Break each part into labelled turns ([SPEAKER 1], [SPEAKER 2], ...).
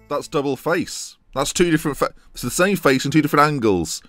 [SPEAKER 1] That's double face. That's two different it's the same face in two different angles.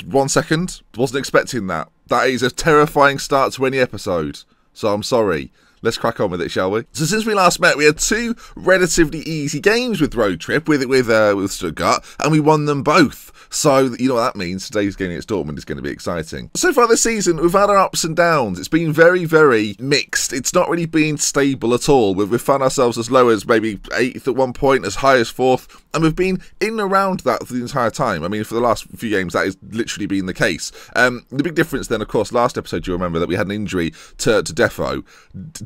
[SPEAKER 1] 1 second. Wasn't expecting that. That is a terrifying start to any episode. So I'm sorry. Let's crack on with it, shall we? So since we last met, we had 2 relatively easy games with Roadtrip, with Stuttgart, and we won them both. So, you know what that means. Today's game against Dortmund is going to be exciting. So far this season, we've had our ups and downs. It's been very, very mixed. It's not really been stable at all. We've found ourselves as low as maybe 8th at one point, as high as 4th, and we've been in and around that for the entire time. I mean, for the last few games, that has literally been the case. The big difference then, of course, last episode, you'll remember that we had an injury to Deffo.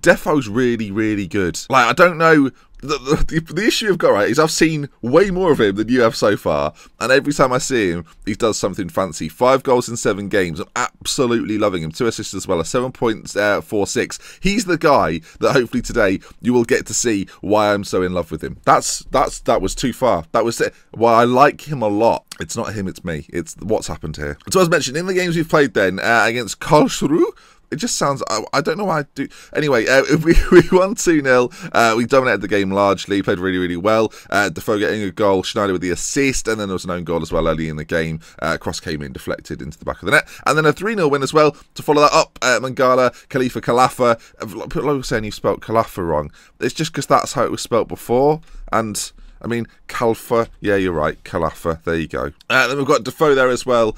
[SPEAKER 1] Deffo's really, really good. Like, I don't know. The issue I've got, right, is I've seen way more of him than you have so far, and every time I see him, he does something fancy. 5 goals in 7 games. I'm absolutely loving him. 2 assists as well, a 7.46. He's the guy that hopefully today you will get to see why I'm so in love with him. That was too far. That was it. Well, I like him a lot. It's not him, it's me. It's what's happened here. So as mentioned, in the games we've played then, against Karlsruhe, it just sounds, I don't know why I do. Anyway, we won 2-0. We dominated the game largely, played really, really well. Deffo getting a goal, Schneider with the assist, and then there was an own goal as well early in the game. Cross came in, deflected into the back of the net. And then a 3-0 win as well to follow that up. Mangala, Khalifa, Kalafa. People are saying you spelt Kalafa wrong. It's just because that's how it was spelt before. And I mean, Kalfa, yeah, you're right, Kalafa, there you go. Then we've got Deffo there as well,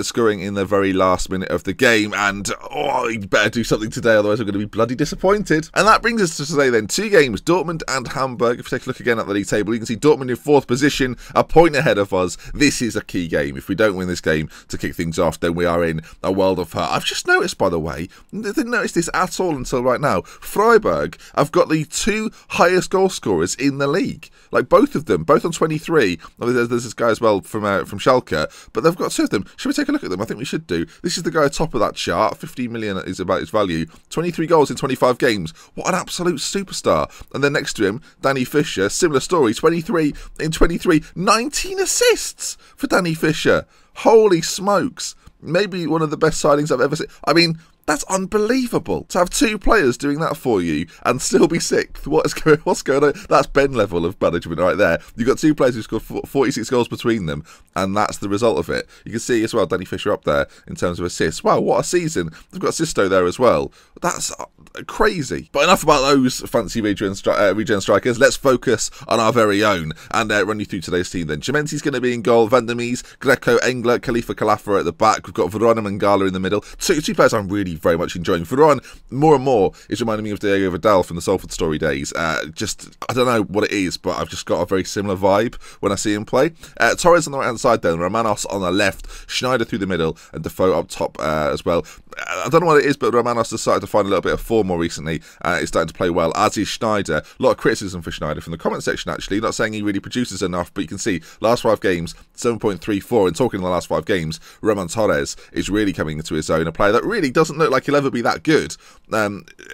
[SPEAKER 1] scoring in the very last minute of the game, and, oh, you better do something today, otherwise we're going to be bloody disappointed. And that brings us to today then, 2 games, Dortmund and Hamburg. If you take a look again at the league table, you can see Dortmund in 4th position, a point ahead of us. This is a key game. If we don't win this game to kick things off, then we are in a world of hurt. I've just noticed, by the way, I didn't notice this at all until right now, Freiburg have got the 2 highest goal scorers in the league. Like, both of them, both on 23. There's this guy as well from Schalke, but they've got 2 of them. Should we take a look at them? I think we should do. This is the guy top of that chart. 15 million is about his value. 23 goals in 25 games. What an absolute superstar. And then next to him, Danny Fisher. Similar story. 23 in 23. 19 assists for Danny Fisher. Holy smokes. Maybe one of the best signings I've ever seen. I mean, that's unbelievable. To have 2 players doing that for you and still be 6th. What's going on? That's Ben level of management right there. You've got 2 players who scored 46 goals between them, and that's the result of it. You can see as well Danny Fisher up there in terms of assists. Wow, what a season. They've got Sisto there as well. That's crazy. But enough about those fancy regen strikers. Let's focus on our very own and run you through today's team then. Chimenti's going to be in goal. Van der Mees, Greco, Engler, Khalifa, Kalafa at the back. We've got Verona and Mangala in the middle. Two players I'm really very much enjoying. Veron, more and more, is reminding me of Diego Vidal from the Salford Story days. Just, I don't know what it is, but I've just got a very similar vibe when I see him play. Torres on the right-hand side then, Romanos on the left, Schneider through the middle, and Deffo up top as well. I don't know what it is, but Romanos has started to find a little bit of form more recently. He's starting to play well, as is Schneider. A lot of criticism for Schneider from the comment section, actually. Not saying he really produces enough, but you can see, last 5 games, 7.34. And talking in the last 5 games, Roman Torres is really coming into his own. A player that really doesn't look like he'll ever be that good. I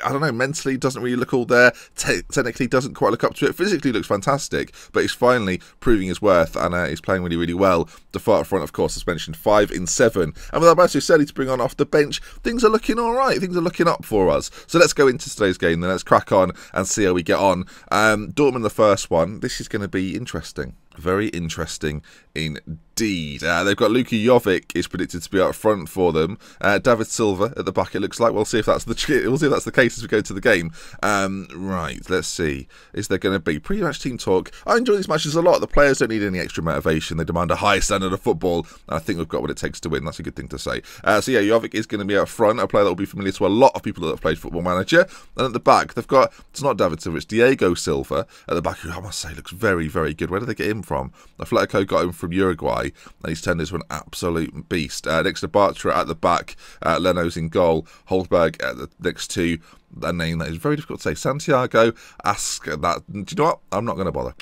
[SPEAKER 1] don't know, mentally doesn't really look all there. Technically doesn't quite look up to it. Physically looks fantastic, but he's finally proving his worth, and he's playing really, really well. Deffo up front, of course, as mentioned, 5 in 7. And with Alberto Selly to bring on off the bench, things are looking all right. Things are looking up for us. So let's go into today's game then. Let's crack on and see how we get on. Dortmund, the first one. This is going to be interesting. Very interesting indeed. They've got Luka Jovic is predicted to be up front for them. David Silva at the back, it looks like. We'll see if that's the case as we go to the game. Right, let's see. Is there going to be pre-match team talk? I enjoy these matches a lot. The players don't need any extra motivation. They demand a high standard of football. And I think we've got what it takes to win. That's a good thing to say. So yeah, Jovic is going to be up front. A player that will be familiar to a lot of people that have played Football Manager. And at the back, they've got, it's not David Silva, it's Diego Silva at the back, who I must say looks very, very good. Where did they get him from? Atletico got him from Uruguay, and he's turned into an absolute beast. Next to Bartra at the back, Leno's in goal, Holberg at the next 2. A name that is very difficult to say. Santiago, ask that. Do you know what? I'm not going to bother.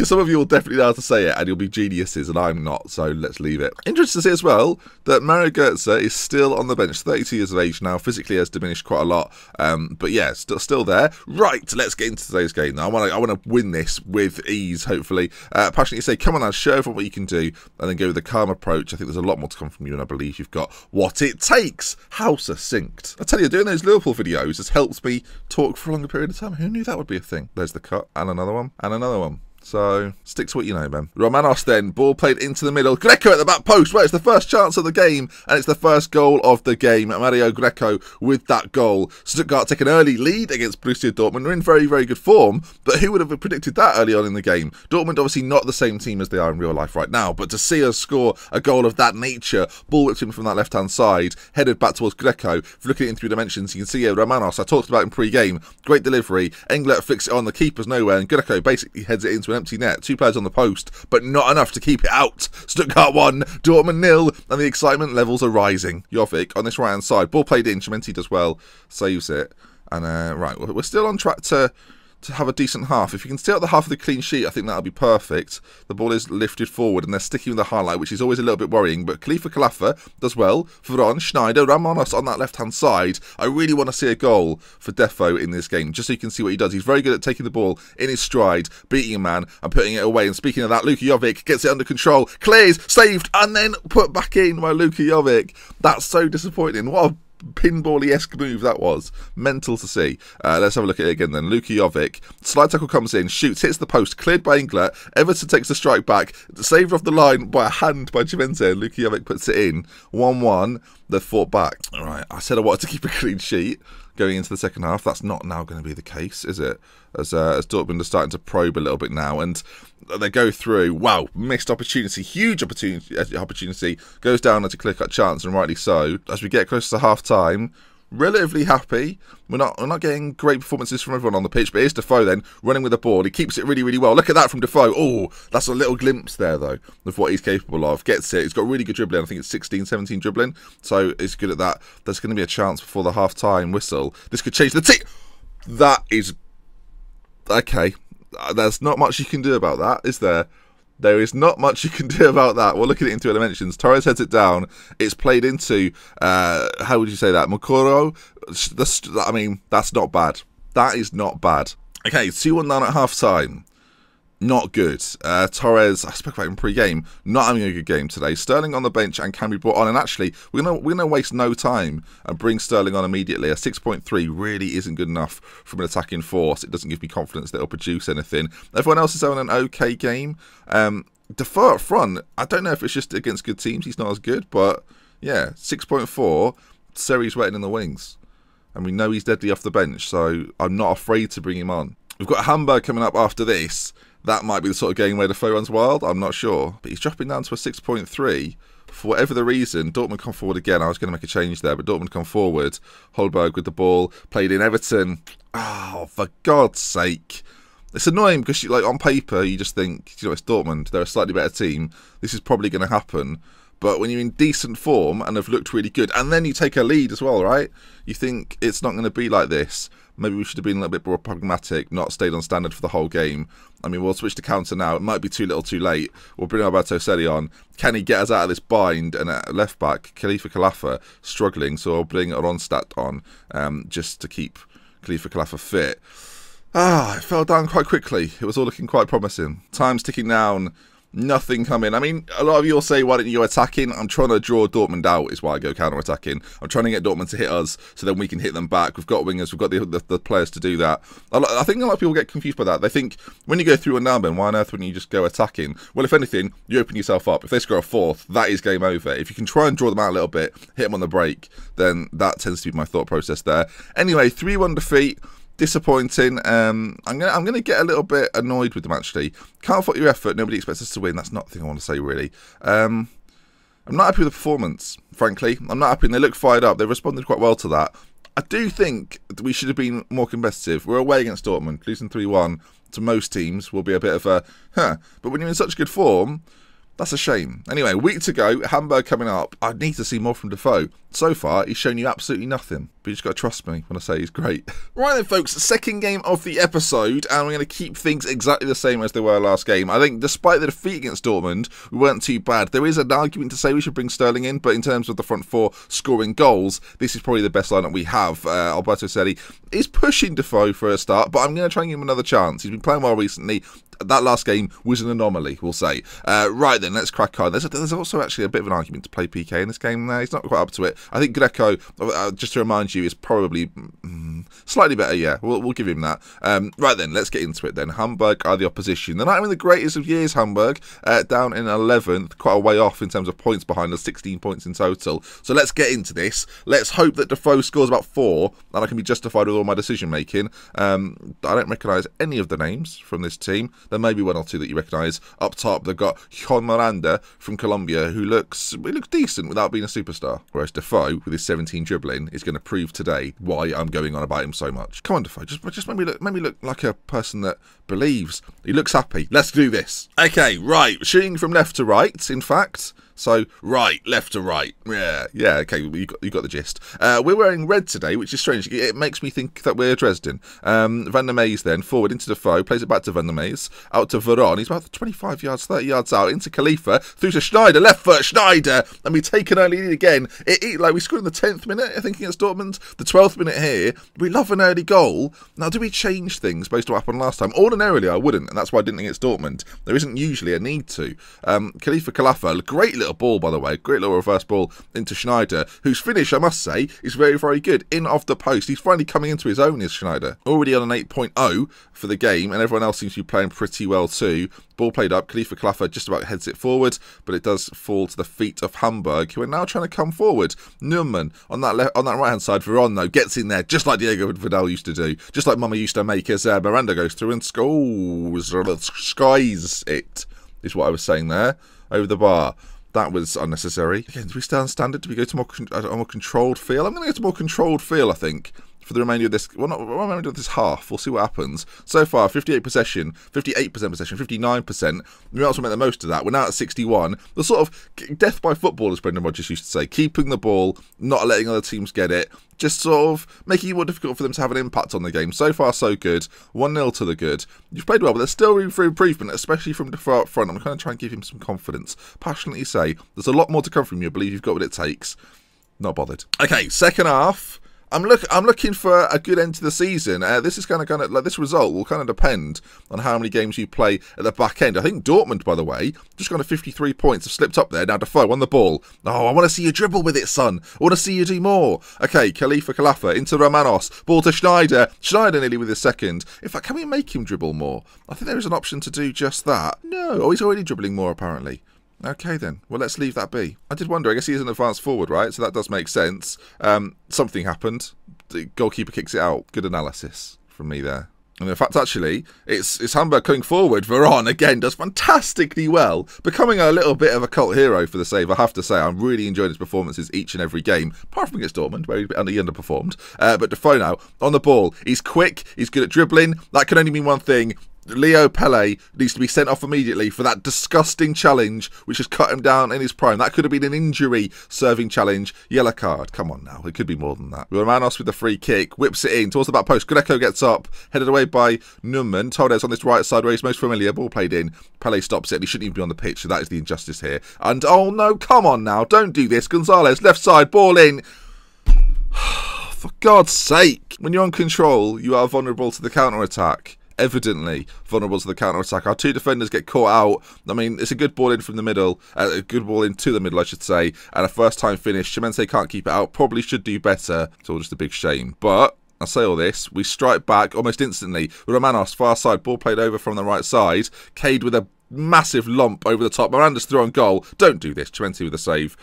[SPEAKER 1] Some of you will definitely know how to say it, and you'll be geniuses, and I'm not, so let's leave it. Interesting to see as well that Mario Götze is still on the bench, 32 years of age now, physically has diminished quite a lot, but yeah, still there. Right, let's get into today's game now. I want to win this with ease, hopefully. Passionately say, come on now, show everyone what you can do, and then go with the calm approach. I think there's a lot more to come from you, and I believe you've got what it takes. How succinct. I tell you, doing those Liverpool videos has helped me talk for a longer period of time. Who knew that would be a thing? There's the cut, and another one, and another one. So, stick to what you know, man. Romanos then, ball played into the middle. Greco at the back post. Well, it's the first chance of the game, and it's the first goal of the game. Mario Greco with that goal. Stuttgart take an early lead against Borussia Dortmund. They're in very, very good form, but who would have predicted that early on in the game? Dortmund obviously not the same team as they are in real life right now, but to see us score a goal of that nature, ball whipped in from that left-hand side, headed back towards Greco. If you look at it in 3 dimensions, you can see here Romanos, I talked about in pre-game, great delivery. Englert flicks it on, the keeper's nowhere, and Greco basically heads it into an empty net. 2 players on the post, but not enough to keep it out. Stuttgart 1, Dortmund 0, and the excitement levels are rising. Jovic on this right-hand side, ball played in, Chimenti does well, saves it, and right, we're still on track to have a decent half. If you can stay at the half of the clean sheet, I think that'll be perfect. The ball is lifted forward and they're sticking with the highlight, which is always a little bit worrying, but Khalifa Kalafa does well. Veron, Schneider, Ramonos on that left-hand side. I really want to see a goal for Deffo in this game, just so you can see what he does. He's very good at taking the ball in his stride, beating a man and putting it away. And speaking of that, Luka Jovic gets it under control, clears, saved, and then put back in by Luka Jovic. That's so disappointing. What a pinball-esque move that was. Mental to see. Let's have a look at it again then. Luka Jovic, slide tackle comes in, shoots, hits the post, cleared by Englert. Everton takes the strike back, saved off the line by a hand by Chimenti, and Luka Jovic puts it in. 1-1. They've fought back. Alright, I said I wanted to keep a clean sheet going into the second half. That's not now going to be the case, is it? As Dortmund are starting to probe a little bit now, and they go through. Wow, missed opportunity, huge opportunity. Goes down as a clear-cut chance, and rightly so. As we get close to half-time, relatively happy. We're not getting great performances from everyone on the pitch, but here's Deffo then, running with the ball. He keeps it really, really well. Look at that from Deffo. Oh, that's a little glimpse there, though, of what he's capable of. Gets it. He's got really good dribbling. I think it's 16, 17 dribbling, so he's good at that. There's going to be a chance before the half-time whistle. This could change the tick. That is... okay. There's not much you can do about that, is there? There is not much you can do about that. We'll look at it in 2 dimensions. Torres heads it down. It's played into, how would you say that? Mokoro? I mean, that's not bad. That is not bad. Okay, 2-1 down at half-time. Not good. Torres, I spoke about him pre-game, not having a good game today. Sterling on the bench and can be brought on. And actually, we're gonna waste no time and bring Sterling on immediately. A 6.3 really isn't good enough from an attacking force. It doesn't give me confidence that it'll produce anything. Everyone else is having an okay game. Deffo up front, I don't know if it's just against good teams, he's not as good, but yeah, 6.4, Seri's waiting in the wings. And we know he's deadly off the bench, so I'm not afraid to bring him on. We've got Hamburg coming up after this. That might be the sort of game where Deffo runs wild, I'm not sure. But he's dropping down to a 6.3. For whatever the reason, Dortmund come forward again. I was going to make a change there, but Dortmund come forward. Holberg with the ball, played in Everton. Oh, for God's sake. It's annoying because, like, on paper, you just think, you know, it's Dortmund. They're a slightly better team. This is probably going to happen. But when you're in decent form and have looked really good, and then you take a lead as well, right? You think it's not going to be like this. Maybe we should have been a little bit more pragmatic, not stayed on standard for the whole game. I mean, we'll switch to counter now. It might be too little too late. We'll bring Alberto Selli on. Can he get us out of this bind? And at left back, Khalifa Kalafa struggling, so I'll bring Ronstadt on just to keep Khalifa Kalafa fit. It fell down quite quickly. It was all looking quite promising. Time's ticking down. Nothing coming. I mean, a lot of you will say, why don't you go attacking? I'm trying to draw Dortmund out is why I go counter-attacking. I'm trying to get Dortmund to hit us so then we can hit them back. We've got wingers. We've got the players to do that. I think a lot of people get confused by that. They think, when you go through and down, Ben, why on earth wouldn't you just go attacking? Well, if anything, you open yourself up. If they score a fourth, that is game over. If you can try and draw them out a little bit, hit them on the break, then that tends to be my thought process there. Anyway, 3-1 defeat. Disappointing. I'm gonna get a little bit annoyed with them actually. Can't fault your effort. Nobody expects us to win. That's not the thing I want to say really. I'm not happy with the performance. Frankly, I'm not happy. And they look fired up. They responded quite well to that. I do think that we should have been more competitive. We're away against Dortmund, losing 3-1 to most teams will be a bit of a But when you're in such good form, that's a shame. Anyway, week to go. Hamburg coming up. I need to see more from Deffo. So far, he's shown you absolutely nothing. But you just got to trust me when I say he's great. Right then, folks. Second game of the episode. And we're going to keep things exactly the same as they were last game. I think despite the defeat against Dortmund, we weren't too bad. There is an argument to say we should bring Sterling in. But in terms of the front four scoring goals, this is probably the best lineup we have. Alberto Selli is pushing Deffo for a start. But I'm going to try and give him another chance. He's been playing well recently. That last game was an anomaly, we'll say. Right then, let's crack on. There's also actually a bit of an argument to play PK in this game. He's not quite up to it. I think Greco, just to remind behind you is probably slightly better, yeah. We'll give him that. Right then, let's get into it then. Hamburg are the opposition. They're not having the greatest of years, Hamburg. Down in 11th, quite a way off in terms of points behind us, 16 points in total. So let's get into this. Let's hope that Deffo scores about 4, and I can be justified with all my decision making. I don't recognise any of the names from this team. There may be one or two that you recognise. Up top, they've got Juan Miranda from Colombia, who looks decent without being a superstar. Whereas Deffo, with his 17 dribbling, is going to prove today why I'm going on about him so much. Come on, Deffo, just make me look like a person that believes. He looks happy. Let's do this. Okay, right. Shooting from left to right, in fact. So, right, left to right. Yeah, okay, you got the gist. We're wearing red today, which is strange. It makes me think that we're Dresden. Van der Meijs then, forward into Deffo, plays it back to Van der Meijs, out to Veron. He's about 25 yards, 30 yards out, into Khalifa, through to Schneider, left foot, Schneider, and we take an early lead again. We scored in the 10th minute, I think, against Dortmund, the 12th minute here. We love an early goal. Now, do we change things based on what happened last time? Ordinarily, I wouldn't, and that's why I didn't against Dortmund. There isn't usually a need to. Khalifa Khalifa, great little ball, by the way, great little reverse ball into Schneider, whose finish, I must say, is very, very good. In off the post, he's finally coming into his own, is Schneider. Already on an 8.0 for the game, and everyone else seems to be playing pretty well too. Ball played up, Khalifa Khalifa just about heads it forward, but it does fall to the feet of Hamburg, who are now trying to come forward. Neumann on that right-hand side, Veron, though, gets in there, just like Diego Vidal used to do, just like Mama used to make as Miranda goes through and skies it, is what I was saying there, over the bar. That was unnecessary. Again, do we stay on standard? Do we go to a more controlled feel? I'm going to go to more controlled feel, I think, for the remainder of this. Well, not the remainder of this half. We'll see what happens. So far, 58% possession, 59%. We might as well make the most of that. We're now at 61. The sort of death by football, as Brendan Rodgers used to say. Keeping the ball, not letting other teams get it. Just sort of making it more difficult for them to have an impact on the game. So far, so good. 1-0 to the good. You've played well, but there's still room for improvement, especially from Deffo up front. I'm going to try and give him some confidence. Passionately say, there's a lot more to come from you. I believe you've got what it takes. Not bothered. Okay, second half. I'm looking for a good end to the season. This is kind of like this result will kind of depend on how many games you play at the back end. I think Dortmund, by the way, just gone to 53 points, have slipped up there. Now Deffo on the ball. Oh, I want to see you dribble with it, son. I want to see you do more. Okay, Khalifa Khalifa into Romanos. Ball to Schneider. Schneider nearly with his second. In fact, can we make him dribble more? I think there is an option to do just that. No, oh, he's already dribbling more apparently. Okay then, well let's leave that be. I did wonder, I guess he is an advanced forward, right? So that does make sense. Something happened. The goalkeeper kicks it out. Good analysis from me there. And in fact, actually, it's Hamburg coming forward. Veron, again, does fantastically well. Becoming a little bit of a cult hero for the save, I have to say. I'm really enjoying his performances each and every game. Apart from against Dortmund, where he underperformed. But Deffo now, on the ball. He's quick. He's good at dribbling. That can only mean one thing. Leo Pele needs to be sent off immediately for that disgusting challenge which has cut him down in his prime. That could have been an injury-serving challenge. Yellow card. Come on now. It could be more than that. Romanos with the free kick. Whips it in towards the back post. Greco gets up. Headed away by Neumann. Torres on this right side where he's most familiar. Ball played in. Pele stops it. He shouldn't even be on the pitch. So that is the injustice here. And oh no, come on now. Don't do this. Gonzalez, left side. Ball in. For God's sake. When you're on control, you are vulnerable to the counter-attack. Evidently vulnerable to the counter-attack. Our two defenders get caught out. I mean, it's a good ball in from the middle. A good ball into the middle, I should say. And a first-time finish. Chimente can't keep it out. Probably should do better. It's all just a big shame. But I say all this. We strike back almost instantly. Romanos, far side. Ball played over from the right side. Cade with a massive lump over the top. Miranda's through on goal. Don't do this. Chimente with a save.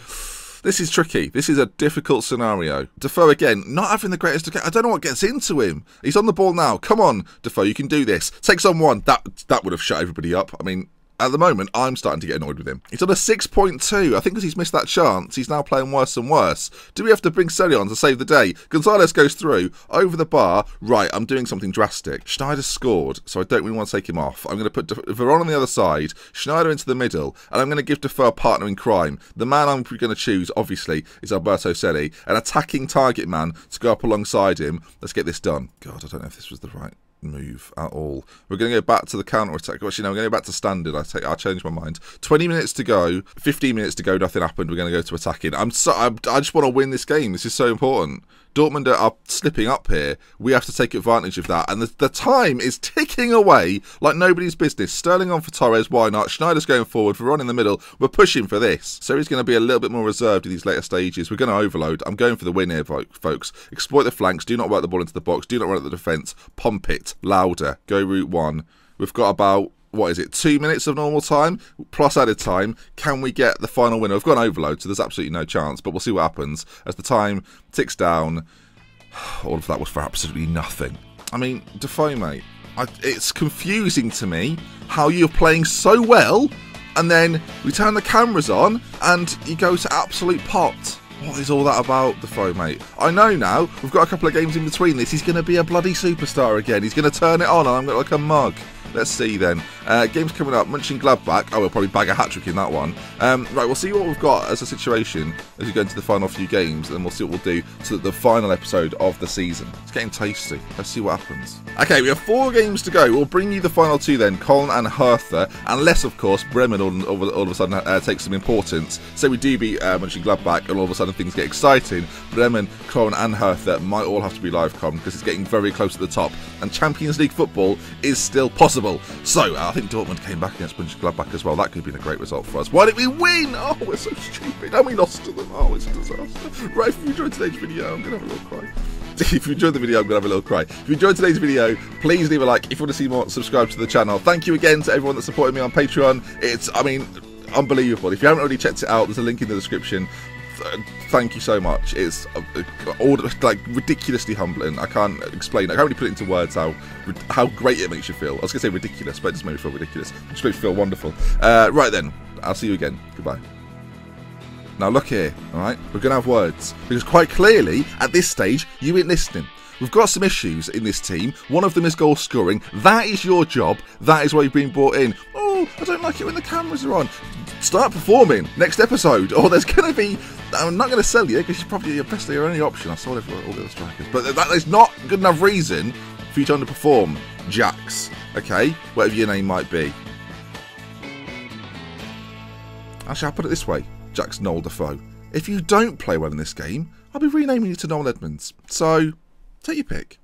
[SPEAKER 1] This is tricky. This is a difficult scenario. Deffo again, not having the greatest. I don't know what gets into him. He's on the ball now. Come on, Deffo, you can do this. Takes on one. That would have shut everybody up. I mean, at the moment, I'm starting to get annoyed with him. He's on a 6.2. I think because he's missed that chance, he's now playing worse and worse. Do we have to bring Seri on to save the day? Gonzalez goes through, over the bar. Right, I'm doing something drastic. Schneider scored, so I don't really want to take him off. I'm going to put Veron on the other side, Schneider into the middle, and I'm going to give Deffo a partner in crime. The man I'm going to choose, obviously, is Alberto Seri, an attacking target man to go up alongside him. Let's get this done. God, I don't know if this was the right move at all. We're going to go back to the counter attack. Actually, no, we're going to go back to standard. I changed my mind. 20 minutes to go. 15 minutes to go. Nothing happened. We're going to go to attacking. I just want to win this game. This is so important. Dortmund are slipping up here. We have to take advantage of that. And the time is ticking away like nobody's business. Sterling on for Torres. Why not? Schneider's going forward. Varane in the middle. We're pushing for this. So he's going to be a little bit more reserved in these later stages. We're going to overload. I'm going for the win here, folks. Exploit the flanks. Do not work the ball into the box. Do not run at the defence. Pump it. Louder. Go route one. We've got about... what is it, 2 minutes of normal time plus added time. Can we get the final winner? We've got an overload, so there's absolutely no chance, but we'll see what happens as the time ticks down. All of that was for absolutely nothing. I mean, Deffo, mate, it's confusing to me how you're playing so well and then we turn the cameras on and you go to absolute pot. What is all that about, Deffo, mate? I know now, we've got a couple of games in between this. He's going to be a bloody superstar again. He's going to turn it on and I'm going to look like a mug. Let's see then. Games coming up. Mönchengladbach. Oh, we'll probably bag a hat-trick in that one. Right, we'll see what we've got as a situation as we go into the final few games, and we'll see what we'll do to the final episode of the season. It's getting tasty. Let's see what happens. Okay, we have 4 games to go. We'll bring you the final 2 then, Köln and Hertha, unless, of course, Bremen all of a sudden takes some importance. So we do beat Mönchengladbach, and all of a sudden things get exciting. Bremen, Köln and Hertha might all have to be live com because it's getting very close to the top, and Champions League football is still possible. So, I think Dortmund came back against Mönchengladbach as well. That could have been a great result for us. Why didn't we win? Oh, we're so stupid. And we lost to them. Oh, it's a disaster. Right, if you enjoyed today's video, I'm going to have a little cry. If you enjoyed the video, I'm going to have a little cry. If you enjoyed today's video, please leave a like. If you want to see more, subscribe to the channel. Thank you again to everyone that supported me on Patreon. It's, I mean, unbelievable. If you haven't already checked it out, there's a link in the description. Thank you so much. It's like ridiculously humbling. I can't explain. I can't really put it into words how great it makes you feel. I was gonna say ridiculous, but it just made me feel ridiculous. It just makes me feel wonderful. Right then, I'll see you again. Goodbye. Now look here, all right? We're gonna have words because quite clearly at this stage you ain't listening. We've got some issues in this team. One of them is goal scoring. That is your job. That is why you've been brought in. Oh, I don't like it when the cameras are on. Start performing next episode, or there's going to be... I'm not going to sell you because you're probably your best, your only option. I sold it for all the other strikers. But that is not good enough reason for you to underperform, Jax. Okay? Whatever your name might be. Actually, I'll put it this way. Jax Noel Deffo. If you don't play well in this game, I'll be renaming you to Noel Edmonds. So... take your pick.